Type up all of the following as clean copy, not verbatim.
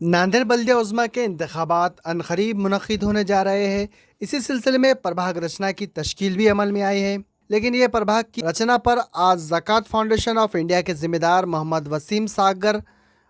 नांदेड़ बल्दिया उज़्मा के इंतखाबात अनकरीब मुनक़िद होने जा रहे हैं। इसी सिलसिले में प्रभाग रचना की तश्कील भी अमल में आई है। लेकिन ये प्रभाग की रचना पर आज ज़कात फाउंडेशन ऑफ इंडिया के ज़िम्मेदार मोहम्मद वसीम सागर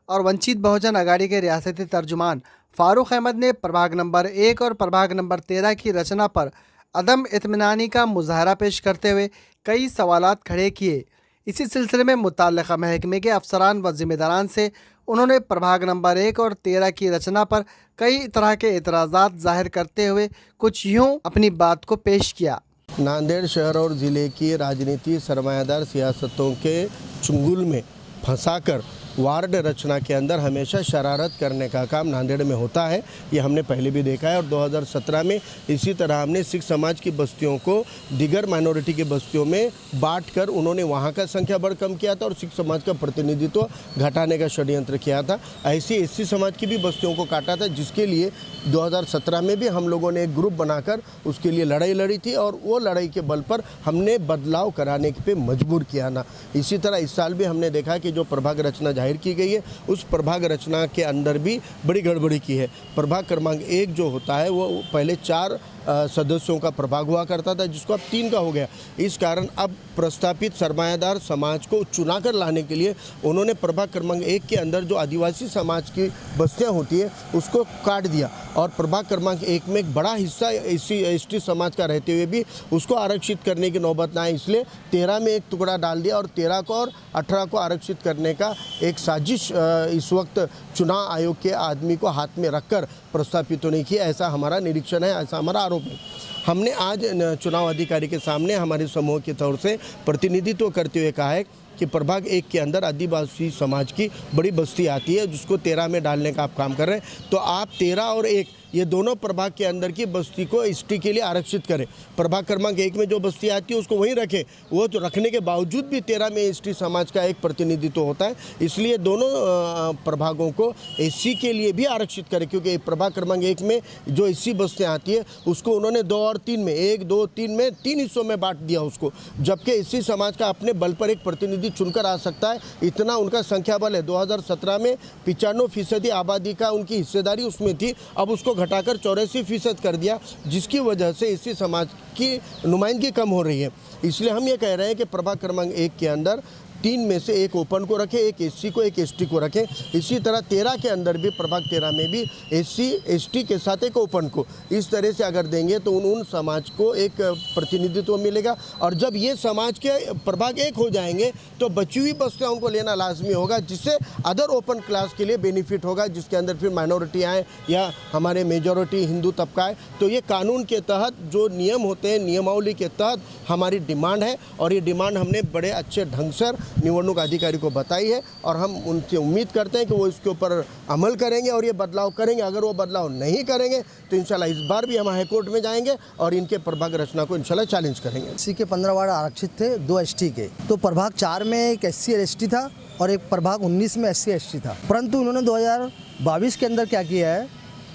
और वंचित बहुजन अघाड़ी के रियासती तर्जुमान फ़ारूक अहमद ने प्रभाग नंबर 1 और प्रभाग नंबर 13 की रचना पर अदम इत्मीनानी का मुजाहरा पेश करते हुए कई सवालात खड़े किए। इसी सिलसिले में मुतल्लिक़ा महकमे के अफसरान व ज़िम्मेदारान से उन्होंने प्रभाग नंबर 1 और 13 की रचना पर कई तरह के एतराज़ात ज़ाहिर करते हुए कुछ यूँ अपनी बात को पेश किया। नांदेड़ शहर और ज़िले की राजनीति सरमायादार सियासतों के चुंगल में फंसाकर वार्ड रचना के अंदर हमेशा शरारत करने का काम नांदेड़ में होता है। ये हमने पहले भी देखा है और 2017 में इसी तरह हमने सिख समाज की बस्तियों को दिगर माइनॉरिटी की बस्तियों में बांटकर उन्होंने वहाँ का संख्या बड़ कम किया था और सिख समाज का प्रतिनिधित्व घटाने का षड्यंत्र किया था। ऐसी एससी समाज की भी बस्तियों को काटा था, जिसके लिए 2017 में भी हम लोगों ने एक ग्रुप बनाकर उसके लिए लड़ाई लड़ी थी और वो लड़ाई के बल पर हमने बदलाव कराने पे मजबूर किया ना। इसी तरह इस साल भी हमने देखा कि जो प्रभाग रचना जाहिर की गई है उस प्रभाग रचना के अंदर भी बड़ी गड़बड़ी की है। प्रभाग क्रमांक 1 जो होता है वो पहले 4 सदस्यों का प्रभाग हुआ करता था, जिसको अब 3 का हो गया। इस कारण अब प्रस्तापित सरमायादार समाज को चुना कर लाने के लिए उन्होंने प्रभाग क्रमांक 1 के अंदर जो आदिवासी समाज की बस्तियां होती है उसको काट दिया और प्रभाग क्रमांक 1 में एक बड़ा हिस्सा एसटी समाज का रहते हुए भी उसको आरक्षित करने की नौबत ना आए, इसलिए 13 में एक टुकड़ा डाल दिया और 13 को और 18 को आरक्षित करने का एक साजिश इस वक्त चुनाव आयोग के आदमी को हाथ में रखकर प्रस्तापित होने की, ऐसा हमारा निरीक्षण है, ऐसा हमारा आरोप है। हमने आज चुनाव अधिकारी के सामने हमारे समूह के तौर से प्रतिनिधित्व करते हुए कहा है कि प्रभाग 1 के अंदर आदिवासी समाज की बड़ी बस्ती आती है जिसको 13 में डालने का आप काम कर रहे हैं, तो आप 13 और 1 ये दोनों प्रभाग के अंदर की बस्ती को एसटी के लिए आरक्षित करें। प्रभाग क्रमांक 1 में जो बस्ती आती है उसको वहीं रखें। वो तो रखने के बावजूद भी 13 में एसटी समाज का एक प्रतिनिधित्व होता है, इसलिए दोनों प्रभागों को एससी के लिए भी आरक्षित करें, क्योंकि प्रभाग क्रमांक 1 में जो एससी बस्तियाँ आती है उसको उन्होंने 2 और 3 में 1, 2, 3 में 3 हिस्सों में बांट दिया उसको, जबकि एससी समाज का अपने बल पर एक प्रतिनिधि चुनकर आ सकता है, इतना उनका संख्या बल है। 2017 में 95% आबादी का उनकी हिस्सेदारी उसमें थी, अब उसको घटाकर 84% कर दिया, जिसकी वजह से इसी समाज की नुमाइंदगी कम हो रही है। इसलिए हम ये कह रहे हैं कि प्रभाग क्रमांक 1 के अंदर 3 में से 1 ओपन को रखें, 1 एससी को, 1 एसटी को रखें। इसी तरह 13 के अंदर भी प्रभाग 13 में भी एससी एसटी के साथ 1 ओपन को, इस तरह से अगर देंगे तो उन समाज को एक प्रतिनिधित्व मिलेगा। और जब ये समाज के प्रभाग 1 हो जाएंगे तो बची हुई बस्तियाँ उनको लेना लाजमी होगा, जिससे अदर ओपन क्लास के लिए बेनिफिट होगा, जिसके अंदर फिर माइनॉरिटी आए या हमारे मेजॉरिटी हिंदू तबका है। तो ये कानून के तहत जो नियम होते हैं, नियमावली के तहत हमारी डिमांड है और ये डिमांड हमने बड़े अच्छे ढंग से निवडणूक अधिकारी को बताई है और हम उनसे उम्मीद करते हैं कि वो इसके ऊपर अमल करेंगे और ये बदलाव करेंगे। अगर वो बदलाव नहीं करेंगे तो इंशाल्लाह इस बार भी हम हाई कोर्ट में जाएंगे और इनके प्रभाग रचना को इंशाल्लाह चैलेंज करेंगे। एससी के 15 वार्ड आरक्षित थे, 2 एसटी के, तो प्रभाग 4 में एक एससी और एसटी था और एक प्रभाग 19 में एससी एसटी था। परंतु उन्होंने 2022 के अंदर क्या किया है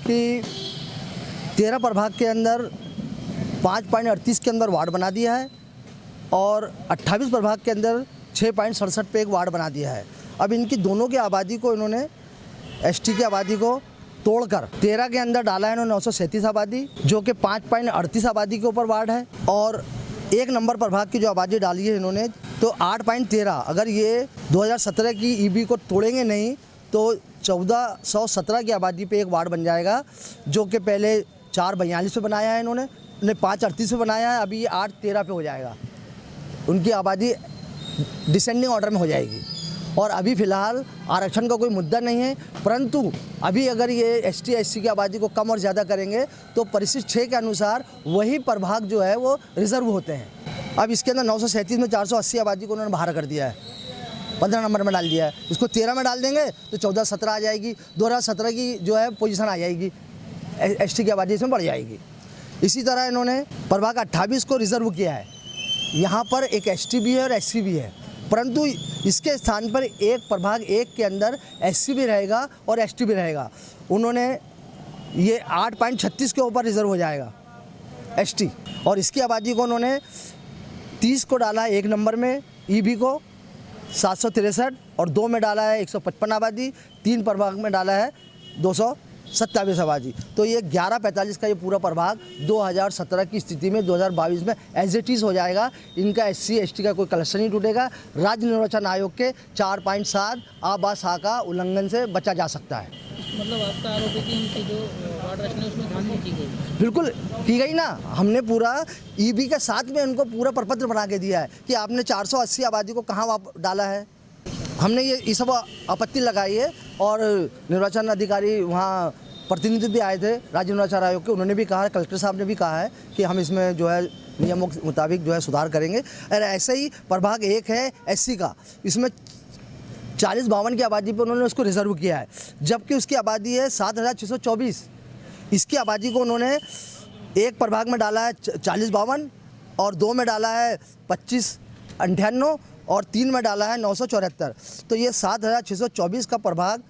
कि 13 प्रभाग के अंदर 5.38 के अंदर वार्ड बना दिया है और 28 प्रभाग के अंदर 6.67 पे एक वार्ड बना दिया है। अब इनकी दोनों की आबादी को इन्होंने एसटी की आबादी को तोड़कर 13 के अंदर डाला है इन्होंने 937 आबादी, जो कि 5.38 आबादी के ऊपर वार्ड है। और 1 नंबर प्रभाग की जो आबादी डाली है इन्होंने तो 8.13, अगर ये 2017 की ईबी को तोड़ेंगे नहीं तो 1417 की आबादी पे एक वार्ड बन जाएगा, जो कि पहले 442 पे बनाया है इन्होंने 538 पे बनाया है, अभी ये 813 पे हो जाएगा। उनकी आबादी डिसेंडिंग ऑर्डर में हो जाएगी और अभी फ़िलहाल आरक्षण का कोई मुद्दा नहीं है, परंतु अभी अगर ये एसटी एससी की आबादी को कम और ज़्यादा करेंगे तो परिशिष्ट 6 के अनुसार वही प्रभाग जो है वो रिजर्व होते हैं। अब इसके अंदर 937 में 480 आबादी को उन्होंने बाहर कर दिया है, 15 नंबर में डाल दिया है। इसको 13 में डाल देंगे तो 14-17 आ जाएगी, 2017 की जो है पोजीशन आ जाएगी, एसटी की आबादी इसमें बढ़ जाएगी। इसी तरह इन्होंने प्रभाग 28 को रिजर्व किया है, यहाँ पर एक एसटी भी है और एससी भी है, परंतु इसके स्थान पर एक प्रभाग 1 के अंदर एससी भी रहेगा और एसटी भी रहेगा। उन्होंने ये 8.36 के ऊपर रिजर्व हो जाएगा एसटी, और इसकी आबादी को उन्होंने 30 को डाला है 1 नंबर में, ईबी को 763 और 2 में डाला है 155 आबादी, 3 प्रभाग में डाला है 227 आबादी। तो ये 1145 का ये पूरा प्रभाग 2017 की स्थिति में 2022 में एज इट इज़ हो जाएगा। इनका SC ST का कोई कलेक्शन नहीं टूटेगा। राज्य निर्वाचन आयोग के 4.7 आबासा का उल्लंघन से बचा जा सकता है। मतलब आपका आरोप है कि इनकी जो वार्ड रचना है उसमें धांधली की गई। बिल्कुल की गई ना। हमने पूरा EB के साथ में उनको पूरा प्रपत्र बना के दिया है कि आपने 480 आबादी को कहाँ डाला है। हमने ये सब आपत्ति लगाई है और निर्वाचन अधिकारी वहाँ प्रतिनिधि भी आए थे राज्य निर्वाचन आयोग के, उन्होंने भी कहा, कलेक्टर साहब ने भी कहा है कि हम इसमें जो है नियमों के मुताबिक जो है सुधार करेंगे। और ऐसे ही प्रभाग 1 है SC का, इसमें 40-52 की आबादी पर उन्होंने उसको रिजर्व किया है, जबकि उसकी आबादी है 7624। इसकी आबादी को उन्होंने एक प्रभाग में डाला है 40-52 और 2 में डाला है 25-98 और 3 में डाला है 974। तो ये 7624 का प्रभाग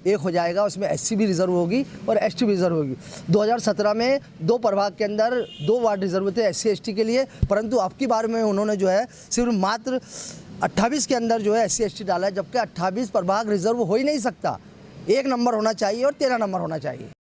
एक हो जाएगा। उसमें SC भी रिजर्व होगी और ST भी रिजर्व होगी। 2017 में 2 प्रभाग के अंदर 2 वार्ड रिजर्व थे SC ST के लिए, परंतु अब की बार में उन्होंने जो है सिर्फ मात्र 28 के अंदर जो है SC ST डाला है, जबकि 28 प्रभाग रिजर्व हो ही नहीं सकता। 1 नंबर होना चाहिए और 13 नंबर होना चाहिए।